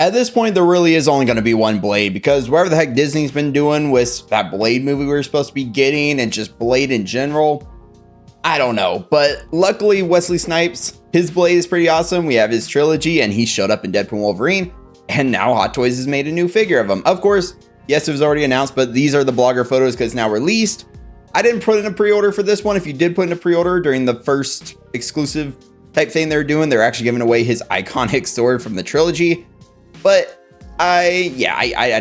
At this point, there really is only going to be one Blade because whatever the heck Disney's been doing with that Blade movie we were supposed to be getting and just Blade in general, I don't know. But luckily, Wesley Snipes, his Blade is pretty awesome. We have his trilogy and he showed up in Deadpool and Wolverine, and now Hot Toys has made a new figure of him. Of course, yes, it was already announced, but these are the blogger photos because it's now released. I didn't put in a pre-order for this one. If you did put in a pre-order during the first exclusive type thing they're doing, they're actually giving away his iconic sword from the trilogy. But I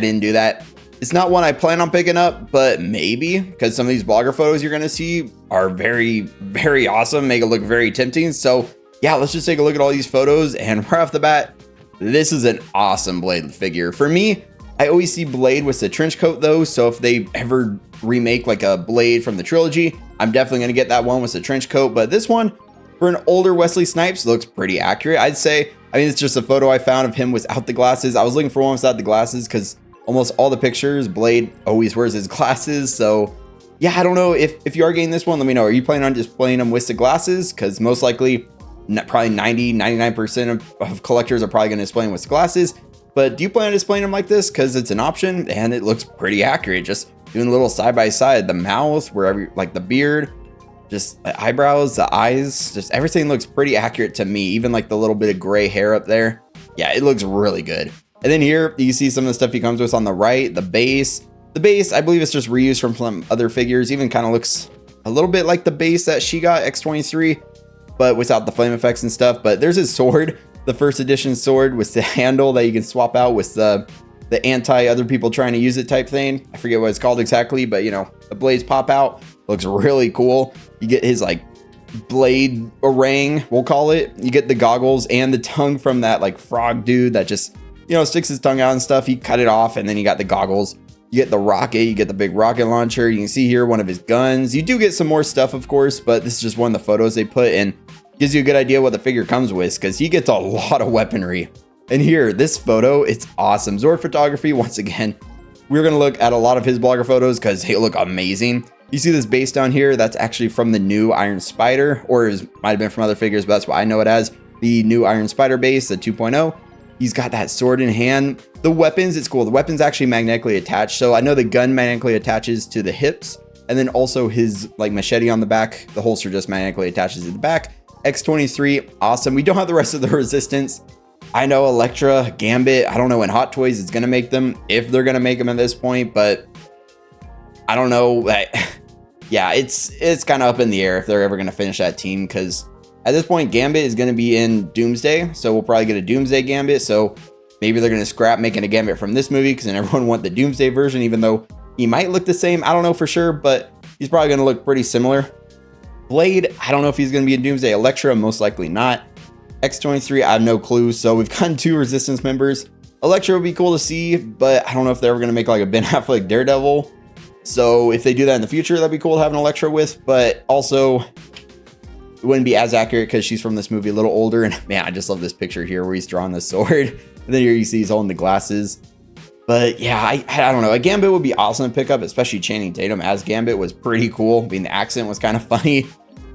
didn't do that. It's not one I plan on picking up, but maybe, because some of these blogger photos you're going to see are very, very awesome, make it look very tempting. So yeah, let's just take a look at all these photos, and right off the bat, this is an awesome Blade figure. For me, I always see Blade with the trench coat though, so if they ever remake like a Blade from the trilogy, I'm definitely going to get that one with the trench coat. But this one, for an older Wesley Snipes, looks pretty accurate, I'd say. I mean, it's just a photo I found of him without the glasses. I was looking for one without the glasses because almost all the pictures, Blade always wears his glasses. So yeah, I don't know if you are getting this one, let me know. Are you planning on just playing them with the glasses? Because most likely, probably 99% of collectors are probably going to display them with glasses. But do you plan on displaying them like this? Because it's an option and it looks pretty accurate. Just doing a little side by side, the mouth, wherever, like the beard, just the eyebrows, the eyes, just everything looks pretty accurate to me. Even like the little bit of gray hair up there. Yeah, it looks really good. And then here you see some of the stuff he comes with on the right, the base. The base, I believe it's just reused from some other figures. Even kind of looks a little bit like the base that she got, X-23, but without the flame effects and stuff. But there's his sword, the first edition sword with the handle that you can swap out with the anti other people trying to use it type thing. I forget what it's called exactly, but you know, the blades pop out. Looks really cool. You get his like blade orang, we'll call it. You get the goggles and the tongue from that like frog dude that just, you know, sticks his tongue out and stuff. He cut it off, and then you got the goggles. You get the rocket, you get the big rocket launcher. You can see here one of his guns. You do get some more stuff, of course, but this is just one of the photos they put, and gives you a good idea what the figure comes with, because he gets a lot of weaponry. And here, this photo, it's awesome. Zord photography, once again, we're gonna look at a lot of his blogger photos because they look amazing. You see this base down here, that's actually from the new Iron Spider, or it might have been from other figures, but that's what I know it as. The new Iron Spider base, the 2.0. He's got that sword in hand. The weapons, it's cool. The weapon's actually magnetically attached. So I know the gun magnetically attaches to the hips, and then also his like machete on the back, the holster just magnetically attaches to the back. X-23, awesome. We don't have the rest of the resistance. I know Elektra, Gambit, I don't know when Hot Toys is going to make them, if they're going to make them at this point, but I don't know. Yeah, it's kind of up in the air if they're ever going to finish that team, because at this point, Gambit is going to be in Doomsday, so we'll probably get a Doomsday Gambit, so maybe they're going to scrap making a Gambit from this movie, because then everyone want the Doomsday version, even though he might look the same. I don't know for sure, but he's probably going to look pretty similar. Blade, I don't know if he's going to be in Doomsday. Elektra, most likely not. X-23, I have no clue, so we've gotten 2 Resistance members. Elektra would be cool to see, but I don't know if they're ever going to make like a Ben Affleck Daredevil. So if they do that in the future, that'd be cool to have an Elektra with, but also it wouldn't be as accurate because she's from this movie a little older. And man, I just love this picture here where he's drawing the sword. And then here you see he's holding the glasses. But yeah, I don't know. A Gambit would be awesome to pick up, especially Channing Tatum as Gambit was pretty cool. I mean, the accent was kind of funny.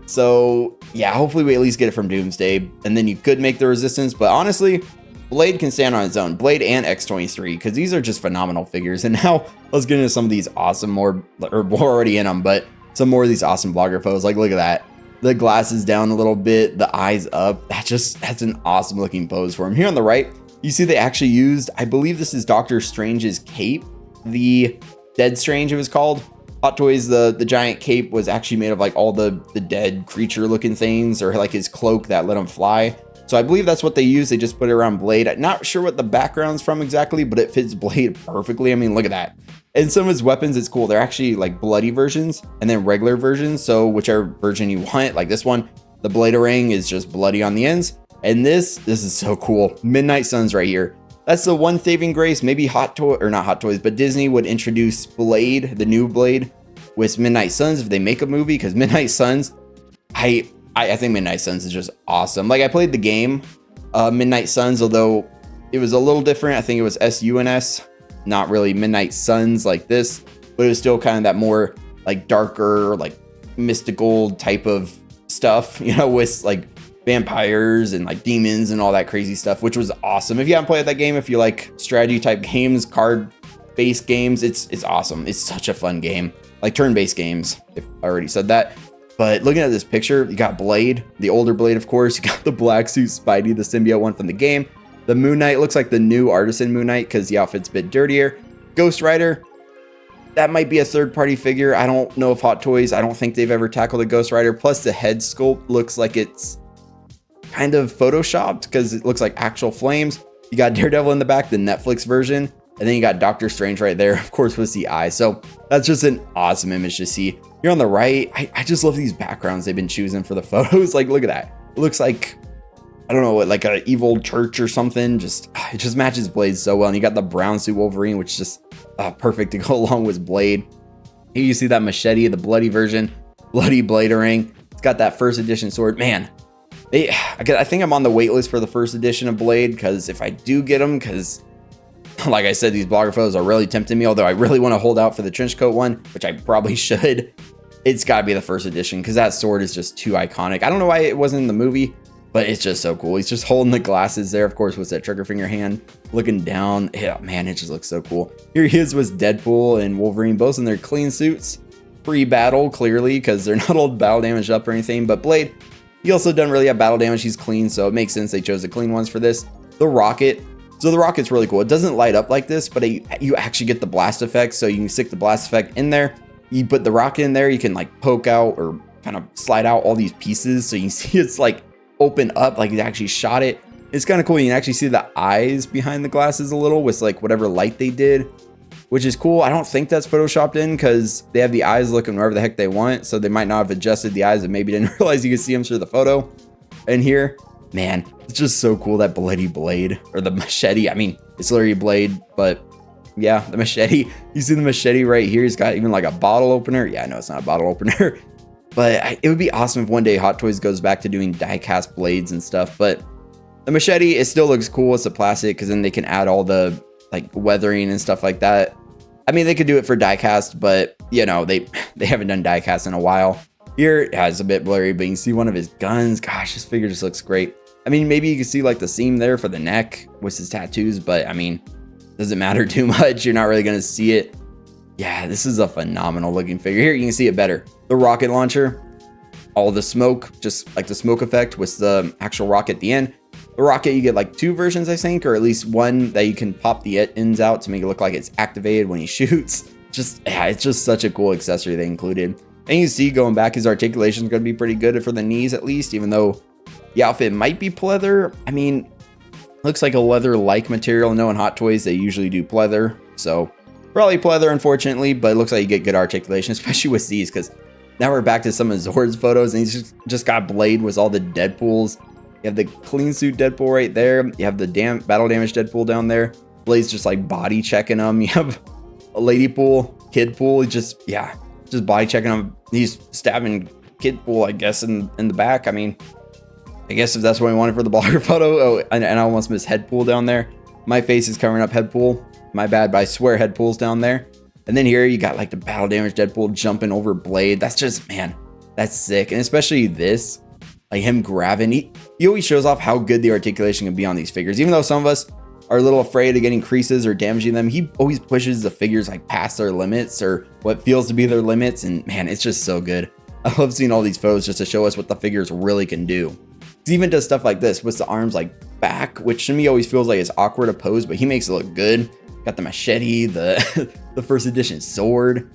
So yeah, hopefully we at least get it from Doomsday. And then you could make the Resistance. But honestly, Blade can stand on its own. Blade and X-23, because these are just phenomenal figures. And now let's get into some of these awesome, we're already in them, but some more of these awesome blogger photos. Like, look at that. The glasses down a little bit, the eyes up. That's an awesome looking pose for him. Here on the right, you see they actually used, I believe this is Doctor Strange's cape. The Dead Strange, it was called. Hot Toys, the giant cape was actually made of like all the dead creature looking things, or like his cloak that let him fly. So I believe that's what they used. They just put it around Blade. I'm not sure what the background's from exactly, but it fits Blade perfectly. I mean, look at that. And some of his weapons, it's cool. They're actually like bloody versions and then regular versions. So whichever version you want, like this one, the blade ring is just bloody on the ends. And this is so cool. Midnight Suns right here. That's the one saving grace. Maybe not Hot Toys, but Disney would introduce Blade, the new Blade, with Midnight Suns if they make a movie, because Midnight Suns, I think Midnight Suns is just awesome. Like, I played the game Midnight Suns, although it was a little different. I think it was SUNS, not really Midnight Suns like this, but it was still kind of that more like darker, like mystical type of stuff, you know, with like vampires and like demons and all that crazy stuff, which was awesome. If you haven't played that game, if you like strategy type games, card based games, it's awesome. It's such a fun game, like turn-based games, if I already said that. But looking at this picture, you got Blade, the older Blade, of course. You got the black suit Spidey, the symbiote one from the game. The Moon Knight looks like the new Artisan Moon Knight because the outfit's a bit dirtier. Ghost Rider, that might be a third-party figure. I don't know if Hot Toys, I don't think they've ever tackled a Ghost Rider. Plus the head sculpt looks like it's kind of photoshopped because it looks like actual flames. You got Daredevil in the back, the Netflix version. And then you got Doctor Strange right there, of course, with the eye. So that's just an awesome image to see. Here on the right, I just love these backgrounds they've been choosing for the photos. Like, look at that. It looks like, I don't know, what, like an evil church or something. It just matches Blade so well. And you got the brown suit Wolverine, which is just perfect to go along with Blade. Here you see that machete, the bloody version, bloody bladering. It's got that first edition sword. Man, I think I'm on the wait list for the first edition of Blade, because if I do get them, because like I said, these blogger photos are really tempting me, although I really want to hold out for the trench coat one, which I probably should. It's got to be the first edition because that sword is just too iconic. I don't know why it wasn't in the movie, but it's just so cool. He's just holding the glasses there, of course, with that trigger finger hand, looking down. Yeah, man, it just looks so cool. Here he is with Deadpool and Wolverine, both in their clean suits. Pre-battle, clearly, because they're not all battle damaged up or anything. But Blade, he also doesn't really have battle damage. He's clean, so it makes sense they chose the clean ones for this. The Rocket. So the Rocket's really cool. It doesn't light up like this, but you actually get the blast effect. So you can stick the blast effect in there. You put the Rocket in there, you can like poke out or kind of slide out all these pieces. So you can see it's like open up, like he actually shot it. It's kind of cool. You can actually see the eyes behind the glasses a little with like whatever light they did, which is cool. I don't think that's photoshopped in because they have the eyes looking wherever the heck they want. So they might not have adjusted the eyes and maybe didn't realize you could see them through the photo. And here, man, it's just so cool, that bloody blade or the machete. I mean, it's literally a blade, but yeah, the machete. You see the machete right here. He's got even like a bottle opener. Yeah, I know it's not a bottle opener, but it would be awesome if one day Hot Toys goes back to doing die-cast blades and stuff. But the machete, it still looks cool. It's a plastic because then they can add all the like weathering and stuff like that. I mean, they could do it for die-cast, but you know, they haven't done die-cast in a while. Here, yeah, it's a bit blurry, but you can see one of his guns. Gosh, this figure just looks great. I mean, maybe you can see like the seam there for the neck with his tattoos, but I mean, doesn't matter too much. You're not really going to see it. Yeah, this is a phenomenal looking figure. Here, you can see it better. The rocket launcher, all the smoke, just like the smoke effect with the actual rocket at the end. The rocket, you get like two versions, I think, or at least one that you can pop the ends out to make it look like it's activated when he shoots. It's just such a cool accessory they included. And you see going back, his articulation is going to be pretty good for the knees at least, even though the outfit might be pleather. I mean, looks like a leather-like material. No, in Hot Toys, they usually do pleather. So probably pleather, unfortunately, but it looks like you get good articulation, especially with these, because now we're back to some of Zord's photos, and he's just got Blade with all the Deadpools. You have the clean suit Deadpool right there. You have the battle damage Deadpool down there. Blade's just like body checking him. You have a Lady Pool, Kid Pool. Just body checking him. He's stabbing Kid Pool, I guess, in the back. I mean, I guess if that's what we wanted for the blogger photo. Oh, and I almost missed Head Pool down there. My face is covering up Head Pool. My bad, but I swear Head Pool's down there. And then here you got like the battle damage Deadpool jumping over Blade. That's just, man, that's sick. And especially this, like him grabbing. He always shows off how good the articulation can be on these figures. Even though some of us are a little afraid of getting creases or damaging them, he always pushes the figures like past their limits or what feels to be their limits. And man, it's just so good. I love seeing all these photos just to show us what the figures really can do. He even does stuff like this with the arms like back, which to me always feels like it's awkward to pose, but he makes it look good. Got the machete, the first edition sword.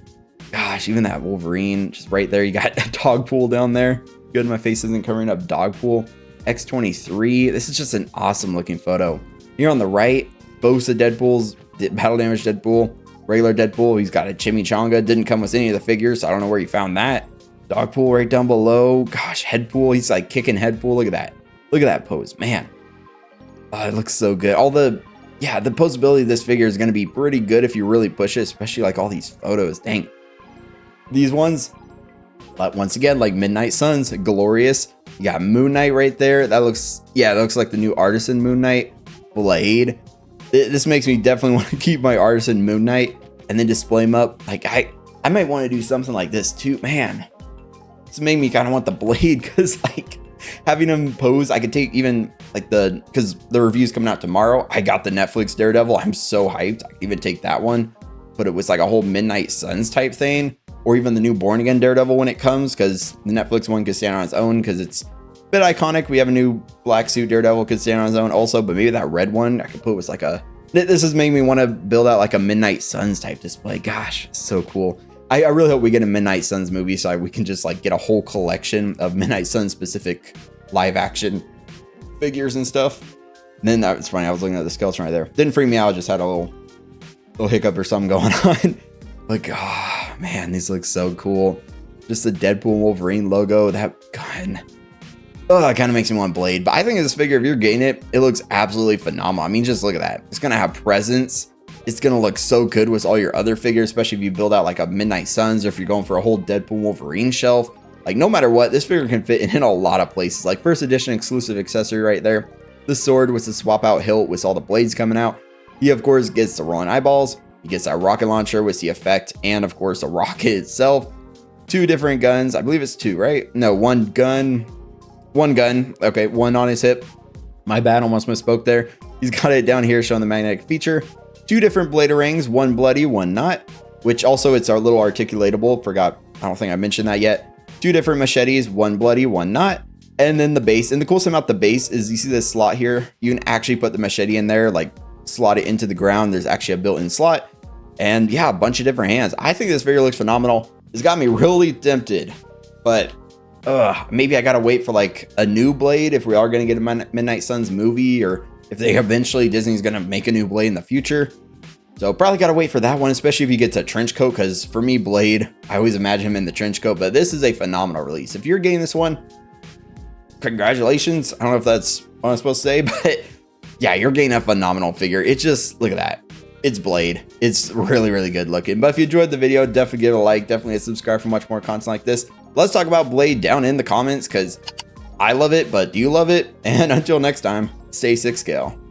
Gosh, even that Wolverine just right there. You got Dogpool down there. Good, my face isn't covering up Dogpool. X23. This is just an awesome looking photo. Here on the right, both the Deadpools, battle damage Deadpool, regular Deadpool. He's got a chimichanga. Didn't come with any of the figures, so I don't know where you found that. Dogpool right down below. Gosh, Headpool. He's like kicking Headpool. Look at that. Look at that pose, man. Oh, it looks so good. The posability of this figure is going to be pretty good if you really push it, especially like all these photos. Dang. These ones, but once again, like Midnight Suns, glorious. You got Moon Knight right there. That looks like the new Artisan Moon Knight. Blade. This makes me definitely want to keep my Artisan Moon Knight and then display him up. Like I might want to do something like this too, man. It's made me kind of want the Blade because like Having him pose, I could take even like because the review's coming out tomorrow. I got the Netflix Daredevil. I'm so hyped. I could even take that one, but it was like a whole Midnight Suns type thing, or even the new Born Again Daredevil when it comes, because the Netflix one could stand on its own because it's a bit iconic. We have a new black suit Daredevil could stand on its own also, but maybe that red one I could put was like a, this is making me want to build out like a Midnight Suns type display. Gosh, so cool. I really hope we get a Midnight Suns movie so we can just like get a whole collection of Midnight Suns specific live action figures and stuff. And then that was funny. I was looking at the skeleton right there. Didn't freak me out. I just had a little hiccup or something going on. Like, oh man, these look so cool. Just the Deadpool and Wolverine logo. That gun. Oh, it kind of makes me want Blade. But I think this figure, if you're getting it, it looks absolutely phenomenal. I mean, just look at that. It's gonna have presence. It's going to look so good with all your other figures, especially if you build out like a Midnight Suns, or if you're going for a whole Deadpool and Wolverine shelf. Like, no matter what, this figure can fit in a lot of places. Like, first edition exclusive accessory right there. The sword with the swap out hilt with all the blades coming out. He, of course, gets the rolling eyeballs. He gets that rocket launcher with the effect, and, of course, the rocket itself. 2 different guns. I believe it's 2, right? No, one gun. Okay, 1 on his hip. My bad, almost misspoke there. He's got it down here showing the magnetic feature. 2 different blade rings, 1 bloody, 1 not, which also it's our little articulatable. I don't think I mentioned that yet. 2 different machetes, 1 bloody, 1 not. And then the base. And the coolest thing about the base is you see this slot here. You can actually put the machete in there, like slot it into the ground. There's actually a built-in slot. And yeah, a bunch of different hands. I think this figure looks phenomenal. It's got me really tempted, but maybe I gotta wait for like a new Blade if we are gonna get a Midnight Suns movie, or if they eventually Disney's gonna make a new Blade in the future. So probably gotta wait for that one, especially if he gets a trench coat, because for me, Blade, I always imagine him in the trench coat. But this is a phenomenal release. If you're getting this one, congratulations. I don't know if that's what I'm supposed to say, but yeah, you're getting a phenomenal figure. It just, look at that. It's Blade. It's really, really good looking. But if you enjoyed the video, definitely give it a like, definitely subscribe for much more content like this. Let's talk about Blade down in the comments, because I love it, but do you love it? And until next time, stay 6 scale.